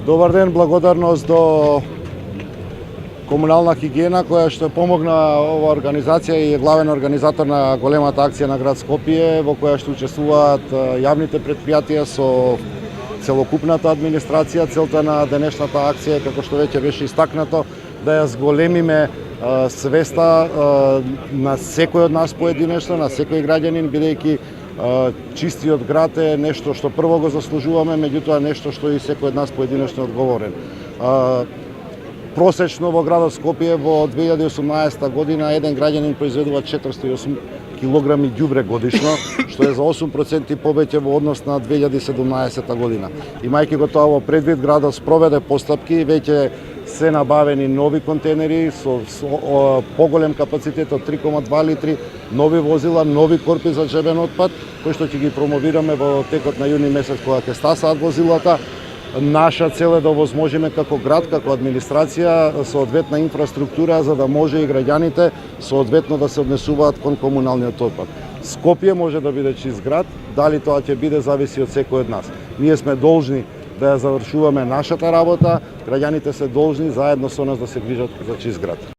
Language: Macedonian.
Добар ден, благодарност до Комунална хигиена која што помогна ова организација и е главен организатор на големата акција на град Скопје, во која што учествуваат јавните претпријатија со целокупната администрација. Целта на денешната акција, како што веќе беше истакнато, да ја зголемиме свеста на секој од нас поединечно, на секој граѓанин, бидејќи чистиот град е нешто што прво го заслужуваме, меѓутоа нешто што и секој од нас поединечно е одговорен. Просечно во градот Скопје во 2018 година еден граѓанин произведува 408 килограми ѓубре годишно, што е за 8% повеќе во однос на 2017 година. Имајќи го тоа во предвид, градот спроведе постапки, веќе се набавени нови контейнери со поголем капацитет од 3,2 литри, нови возила, нови корпи за джебен отпад, кои што ќе ги промовираме во текот на јуни месец кога ќе стасаат возилата. Наша цел е да овозможиме како град, како администрација, соодветна инфраструктура за да може и граѓаните соодветно да се однесуваат кон комуналниот отпад. Скопје може да биде чист град, дали тоа ќе биде зависи од секој од нас. Ние сме должни да ја завршуваме нашата работа, граѓаните се должни заедно со нас да се грижат за чист град.